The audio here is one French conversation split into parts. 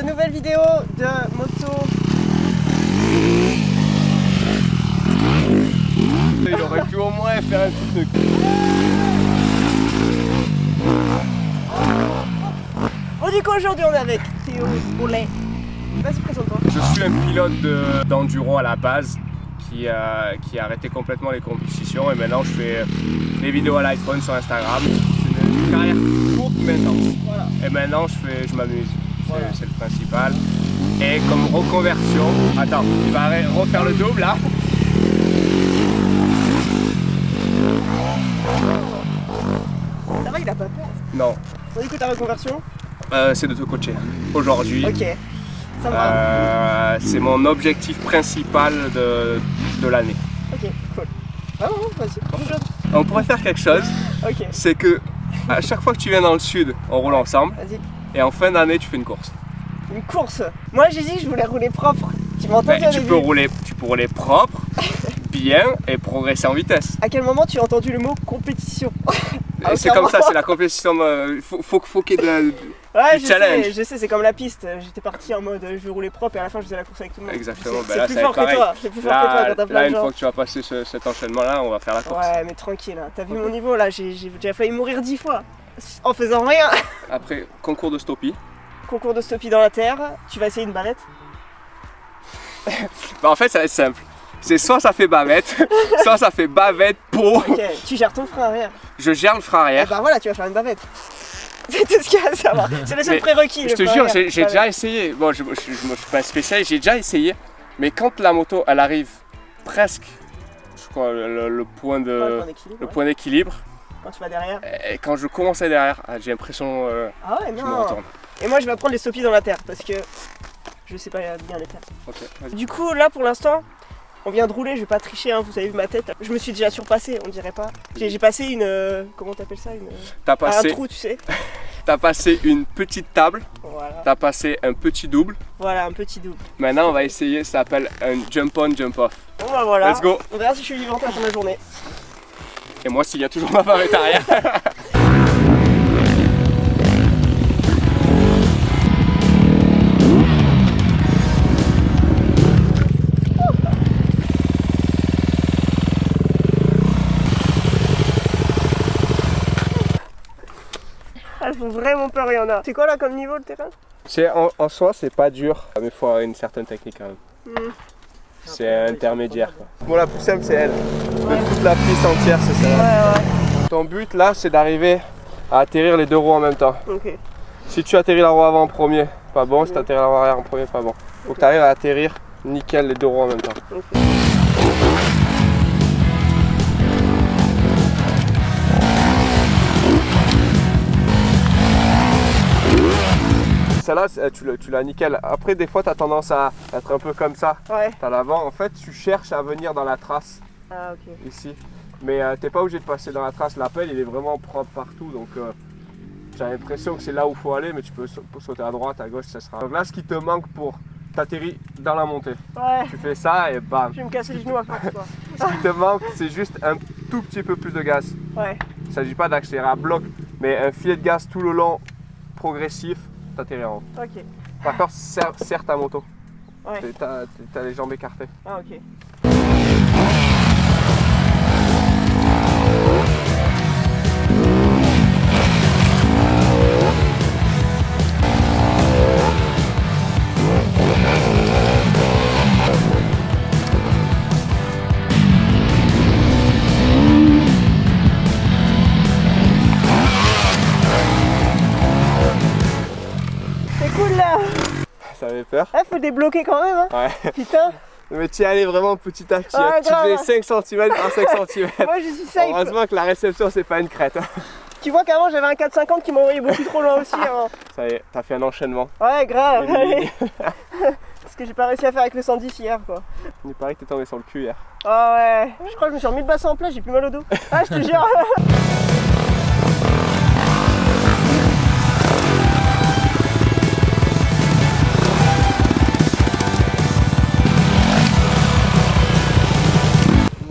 nouvelle vidéo de moto. Il aurait pu au moins faire un petit truc. Bon du coup aujourd'hui on est avec Théo Bolet. Vas-y, présente-toi. Je suis un pilote d'enduro à la base qui a arrêté complètement les compétitions et maintenant je fais des vidéos à l'iPhone sur Instagram. C'est une carrière courte mais intense. Voilà. Et maintenant je m'amuse, voilà. C'est le principal. Et comme reconversion, attends, il va refaire le double là. Ça va, il a pas peur? Non. Bon, du coup ta reconversion? C'est de te coacher aujourd'hui. Ok, ça me va. C'est mon objectif principal de l'année. Ok, cool. Ah bon, vas-y, on pourrait faire quelque chose, ok. C'est que à chaque fois que tu viens dans le sud, on roule ensemble. Vas-y. Et en fin d'année, tu fais une course. Une course? Moi j'ai dit que je voulais rouler propre. Tu m'entends? Tu peux rouler propre, bien et progresser en vitesse. À quel moment tu as entendu le mot compétition? C'est comme ça, c'est la compétition. Faut qu'il y ait du challenge. Je sais, c'est comme la piste. J'étais parti en mode je vais rouler propre et à la fin je faisais la course avec tout le monde. Exactement, c'est plus fort que toi. C'est plus fort que toi quand t'as plein de gens. Là, une fois que tu vas passer cet enchaînement là, on va faire la course. Ouais, mais tranquille, hein. T'as vu mon niveau là, j'ai déjà failli mourir 10 fois en faisant rien. Après, concours de stoppie. Concours de stoppie dans la terre, tu vas essayer une bavette? Bah en fait ça va être simple. C'est soit ça fait bavette, soit ça fait bavette pot. Ok, tu gères ton frein arrière. Je gère le frein arrière. Et bah voilà, tu vas faire une bavette. C'est tout ce qu'il y a à savoir. C'est le seul prérequis. Je te jure, j'ai déjà essayé. Bon, je suis pas un spécialiste, j'ai déjà essayé. Mais quand la moto, elle arrive presque, je crois, le point d'équilibre. Quand tu vas derrière. Et quand je commence à aller derrière, j'ai l'impression ah ouais, que je me retourne. Et moi, je vais apprendre les stoppies dans la terre parce que je sais pas bien les faire. Okay, du coup, là, pour l'instant, on vient de rouler. Je vais pas tricher, hein, vous avez vu ma tête. Je me suis déjà surpassé, on dirait pas. J'ai passé une. Comment t'appelles ça, un trou, tu sais. T'as passé une petite table, voilà. T'as passé un petit double. Voilà, un petit double. Maintenant, on va essayer, ça s'appelle un jump on, jump off. Bon bah voilà, let's go. On verra si je suis vivant à la fin de la journée. Et moi, s'il y a toujours ma bavette arrière. Elles font vraiment peur, il y en a. C'est quoi là comme niveau le terrain? En soi, c'est pas dur, mais il faut avoir une certaine technique quand même. C'est intermédiaire quoi. Bon, la plus simple c'est elle. De toute la piste entière, c'est ça. Ouais. Ton but là, c'est d'arriver à atterrir les deux roues en même temps. Ok. Si tu atterris la roue avant en premier, pas bon. Si tu atterris la roue arrière en premier, pas bon. Faut que tu arrives à atterrir nickel les deux roues en même temps. Okay. Celle-là, tu l'as nickel. Après, des fois, tu as tendance à être un peu comme ça. Ouais. Tu as l'avant. En fait, tu cherches à venir dans la trace. Ah, ok. Ici. Mais t'es pas obligé de passer dans la trace. L'appel, il est vraiment propre partout. Donc, j'ai l'impression que c'est là où il faut aller. Mais tu peux sauter à droite, à gauche, ça sera. Donc là, ce qui te manque pour t'atterrir dans la montée. Ouais. Tu fais ça et bam. Je vais me casser les genoux à force, quoi. Ce qui te manque, c'est juste un tout petit peu plus de gaz. Ouais. Il ne s'agit pas d'accélérer à bloc, mais un filet de gaz tout le long, progressif. T'atterrir en haut. Ok. Par contre, serre ta moto. Ouais. T'as les jambes écartées. Ah, ok. Ça avait peur. Ah, faut débloquer quand même, hein. Ouais. Putain. Mais tu y allais vraiment petit à petit. Ah, tu fais 5 cm par 5 cm. Moi je suis safe. Heureusement que la réception c'est pas une crête. Tu vois qu'avant j'avais un 450 qui m'envoyait beaucoup trop loin aussi. Hein. Ça y est, t'as fait un enchaînement. Ouais, grave. Ce que j'ai pas réussi à faire avec le 110 hier, quoi. Il paraît que t'es tombé sur le cul hier. Ah ouais. Je crois que je me suis remis le bassin en place, j'ai plus mal au dos. Ah, je te jure.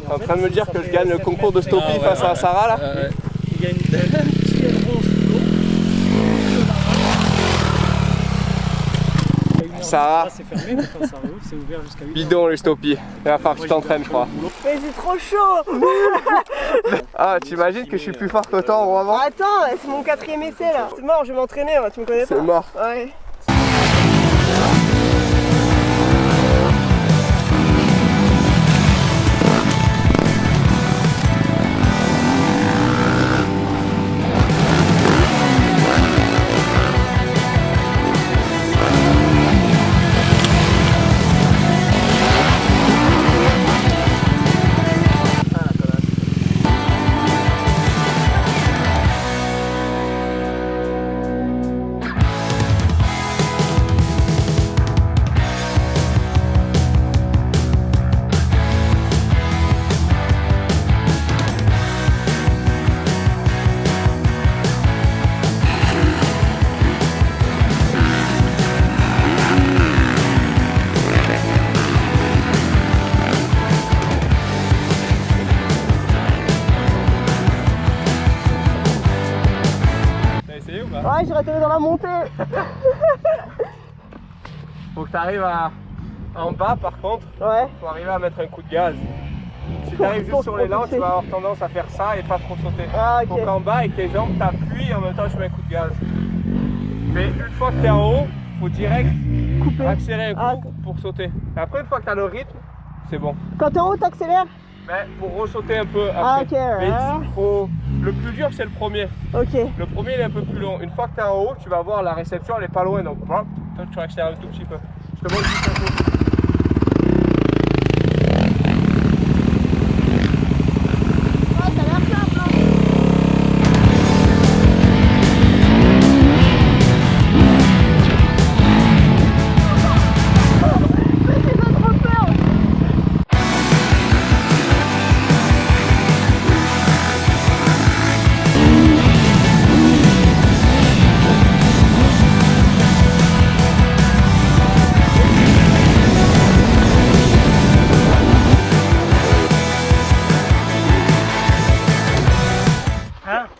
T'es en train de me dire que je gagne le concours de stoppie face à Sarah là? Il gagne un petit rebond sous l'eau. ça. Là c'est fermé, mais quand ça roule, c'est ouvert jusqu'à 8h. Bidon le Stoppie. Il va falloir que tu t'entraînes, je crois. Mais c'est trop chaud. Ah, t'imagines que je suis plus fort que toi en vraiment? Attends, c'est mon 4e essai là. C'est mort, je vais m'entraîner, tu me connais pas. C'est mort. Ouais. Ouais, j'ai raté dans la montée. Faut que tu arrives en bas par contre. Ouais. Faut arriver à mettre un coup de gaz. Si tu arrives juste sur l'élan, tu vas avoir tendance à faire ça et pas trop sauter. Ah, ok. Donc en bas avec tes jambes, t'appuies et en même temps je mets un coup de gaz. Mais une fois que tu es en haut, faut direct couper, accélérer un coup pour sauter. Et après une fois que tu as le rythme, c'est bon. Quand t'es en haut, t'accélères? Mais pour ressauter un peu après. Ah, ok, ouais. Mais le plus dur c'est le premier. Ok. Le premier il est un peu plus long. Une fois que tu es en haut, tu vas voir la réception elle est pas loin. Donc toi tu accélères un tout petit peu. Je te montre juste un peu.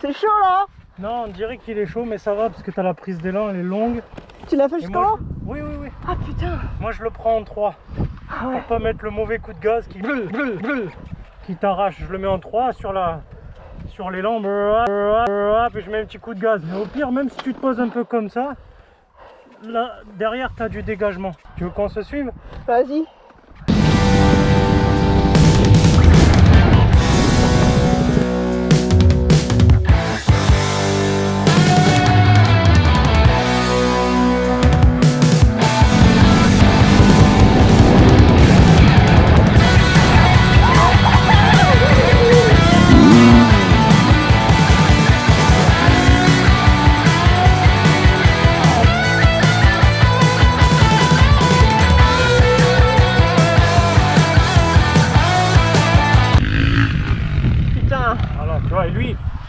C'est chaud là? Non, on dirait qu'il est chaud, mais ça va parce que t'as la prise d'élan, elle est longue. Tu l'as fait jusqu'en haut? Oui, oui, oui. Ah putain. Moi je le prends en 3. Ah ouais. Pour pas mettre le mauvais coup de gaz qui t'arrache. Je le mets en 3 sur l'élan. Puis je mets un petit coup de gaz. Mais au pire, même si tu te poses un peu comme ça, là derrière t'as du dégagement. Tu veux qu'on se suive? Vas-y.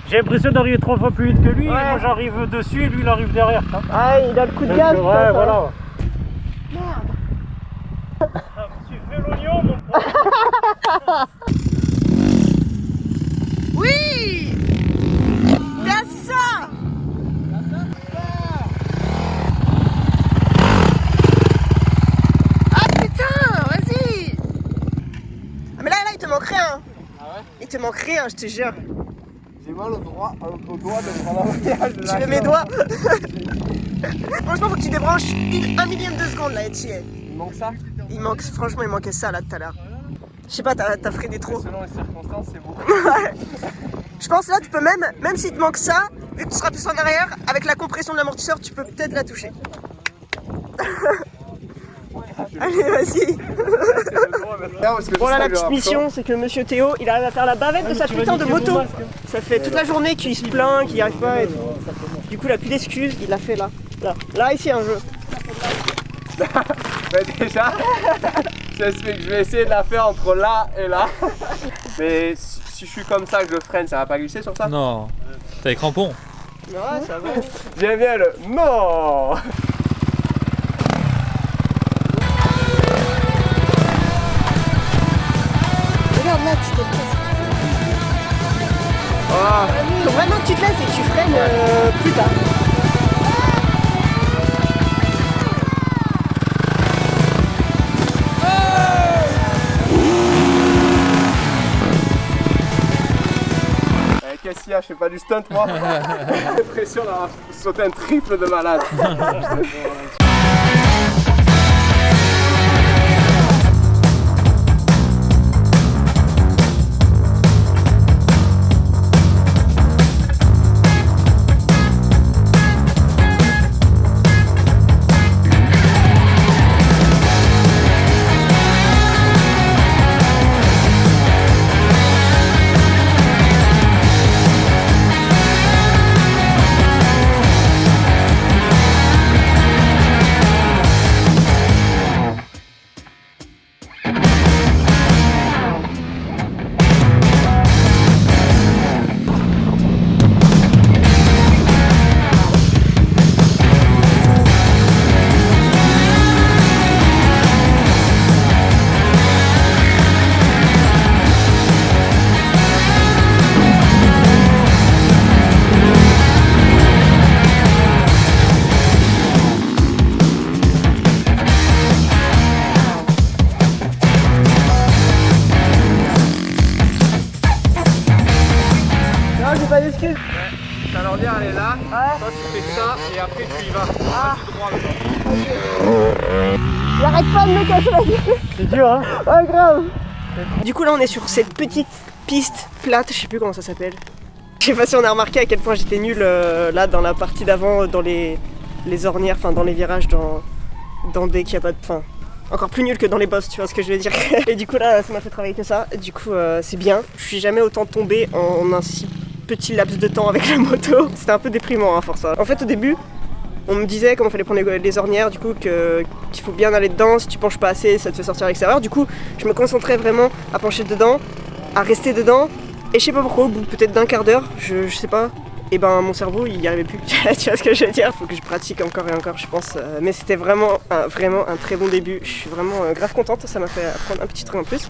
J'ai l'impression d'arriver 3 fois plus vite que lui, ouais. Et moi j'arrive dessus et lui il arrive derrière. Hein. Ah il a le coup de gaz. Ouais, putain, voilà. Merde. Tu fais l'oignon mon pote. Oui. T'as ça. Ah putain, vas-y. Ah mais là il te manque rien. Ah ouais. Il te manque rien, je te jure. J'ai mal au doigt de prendre un voyage de la. Tu mets mes doigts. Franchement, faut que tu débranches 1 millième de seconde là et tu y es. Il manque ça? Franchement, il manquait ça là tout à l'heure. Je sais pas, t'as freiné trop. Selon les circonstances, c'est beaucoup. Je pense là, tu peux même s'il te manque ça, vu que tu seras plus en arrière, avec la compression de l'amortisseur, tu peux peut-être la toucher. Allez, vas-y. Bon là, la petite mission, c'est que Monsieur Théo, il arrive à faire la bavette de sa putain de moto. Ça fait toute la journée qu'il se plaint, qu'il n'y arrive pas et tout. Du coup, il a plus d'excuses, il l'a fait là. Là, ici, un jeu. Mais déjà, je vais essayer de la faire entre là et là. Mais si je suis comme ça, que je freine, ça va pas glisser sur ça? Non, t'as les crampons. Ouais, ça va. J'aime bien le non. Regarde là, tu te laisses. Ah. Faut vraiment que tu te laisses et que tu freines plus tard. ici, je fais pas du stunt moi. J'ai l'impression d'avoir sauté un triple de malade. Pas d'excuses. Ta lorgnère elle est là, toi tu fais ça et après tu y vas. Tu droit J'arrête pas de me casser la gueule. C'est dur, hein? Ouais, grave. Du coup là on est sur cette petite piste plate, je sais plus comment ça s'appelle. Je sais pas si on a remarqué à quel point j'étais nul là dans la partie d'avant, dans les ornières, enfin dans les virages, dans dès qu'il n'y a pas de... Enfin, encore plus nul que dans les bosses, tu vois ce que je veux dire. Et du coup là ça m'a fait travailler que ça, du coup c'est bien. Je suis jamais autant tombé en un si petit laps de temps avec la moto. C'était un peu déprimant à force. En fait au début, on me disait comment il fallait prendre les ornières, du coup qu'il faut bien aller dedans, si tu penches pas assez ça te fait sortir à l'extérieur. Du coup je me concentrais vraiment à pencher dedans, à rester dedans, et je sais pas pourquoi, au bout peut-être d'un quart d'heure, je sais pas, et ben mon cerveau il y arrivait plus. Tu vois ce que je veux dire? Faut que je pratique encore et encore je pense, mais c'était vraiment un très bon début. Je suis vraiment grave contente, ça m'a fait apprendre un petit truc en plus.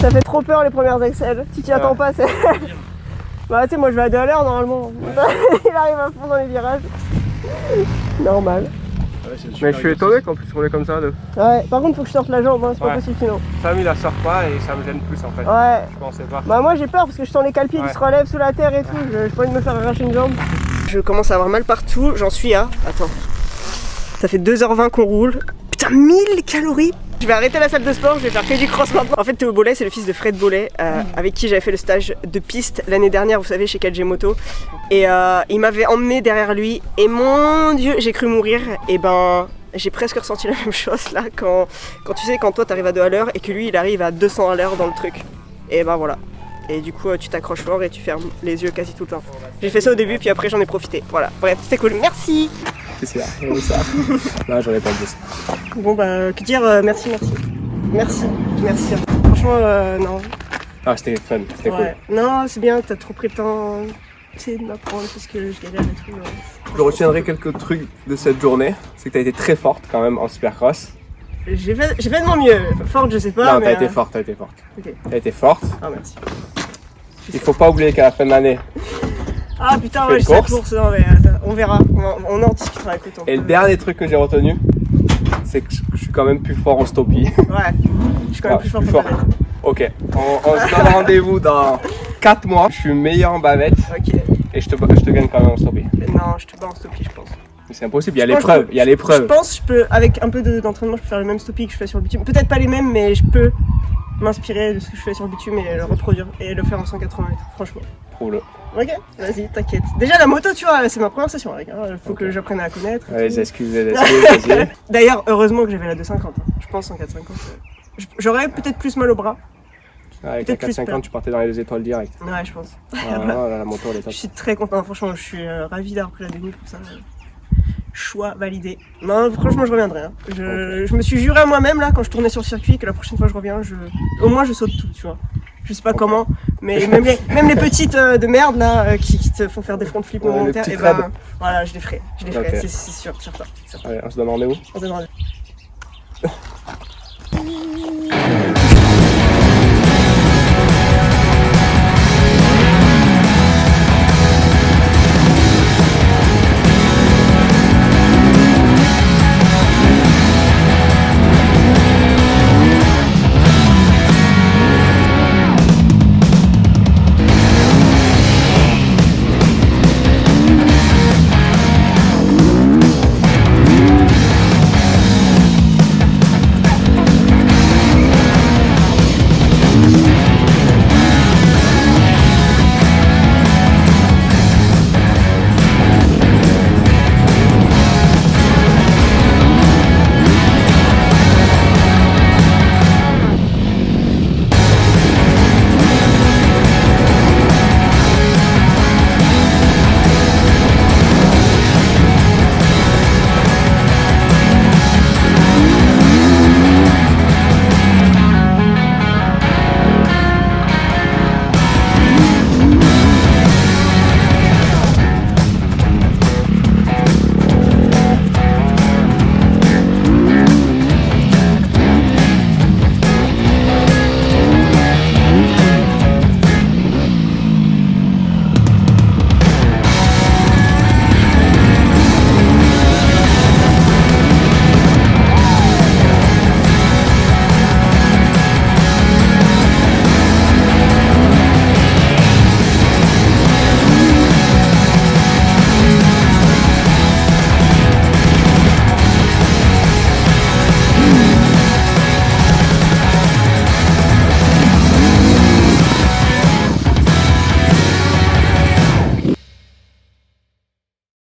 Ça fait trop peur les premières accels, si tu t'y attends pas c'est... Bah tu sais moi je vais à 2 à l'heure normalement, il arrive à fond dans les virages. Normal. Mais je suis étonné qu'on puisse rouler comme ça. Ouais, par contre faut que je sorte la jambe, hein, c'est pas possible sinon. Sam il la sort pas et ça me gêne plus en fait. Ouais. Je pensais pas. Bah moi j'ai peur parce que je sens les cale-pieds qui se relèvent sous la terre et tout, j'ai pas envie de me faire arracher une jambe. Je commence à avoir mal partout, j'en suis à... Attends. Ça fait 2h20 qu'on roule. Putain 1000 calories. Je vais arrêter la salle de sport, je vais faire que du cross maintenant. En fait Théo Bollé c'est le fils de Fred Bollé avec qui j'avais fait le stage de piste l'année dernière, vous savez, chez 4G Moto. Et il m'avait emmené derrière lui et mon dieu j'ai cru mourir. Et ben j'ai presque ressenti la même chose là quand tu sais quand toi t'arrives à 2 à l'heure et que lui il arrive à 200 à l'heure dans le truc. Et ben voilà. Et du coup tu t'accroches fort et tu fermes les yeux quasi tout le temps. J'ai fait ça au début puis après j'en ai profité. Voilà, bref c'était cool, merci. C'est ça. Là j'en ai pas plus. Bon bah que dire, merci. Merci. Franchement non. Ah c'était fun, c'était cool. Non c'est bien, t'as trop pris le temps de m'apprendre parce que je galère et tout. Je retiendrai quelques trucs de cette journée, c'est que t'as été très forte quand même en supercross. J'ai fait de mon mieux, forte je sais pas. Non mais t'as été forte. Ok. T'as été forte. Ah merci. Il faut pas oublier qu'à la fin de l'année. Ah putain ouais je sais la course, non mais on verra, on en discutera avec le temps. Et le dernier truc que j'ai retenu, c'est que je suis quand même plus fort en stoppie. Ouais, je suis quand même plus fort. Ok, on se donne rendez-vous dans 4 mois, je suis meilleur en bavette. Ok. Et je te gagne quand même en stoppie. Non, je te bats en stoppie je pense. C'est impossible, il y a l'épreuve, Je pense je peux, avec un peu d'entraînement, je peux faire le même stoppie que je fais sur le bitume. Peut-être pas les mêmes, mais je peux m'inspirer de ce que je fais sur le bitume et le reproduire et le faire en 180 mètres, franchement. Prouve-le. Ok, vas-y, t'inquiète. Déjà la moto, tu vois, c'est ma première session avec. Il faut que j'apprenne à la connaître. Les excuses, vas-y. D'ailleurs, heureusement que j'avais la 250. Hein. Je pense en 450. J'aurais peut-être plus mal au bras. Avec la 450, tu partais dans les étoiles direct. Ouais, je pense. La moto, elle est top. Je suis très content, franchement, je suis ravi d'avoir pris la demi pour ça. choix validé. Non, franchement, je reviendrai. Hein. Je me suis juré à moi-même là quand je tournais sur le circuit que la prochaine fois que je reviens, au moins je saute tout, tu vois. Je sais pas comment, mais même les petites de merde là qui te font faire des front flips volontaires, et ben voilà, je les ferai, Okay. c'est sûr, certain. Allez, on se donne rendez-vous. On se donne rendez-vous.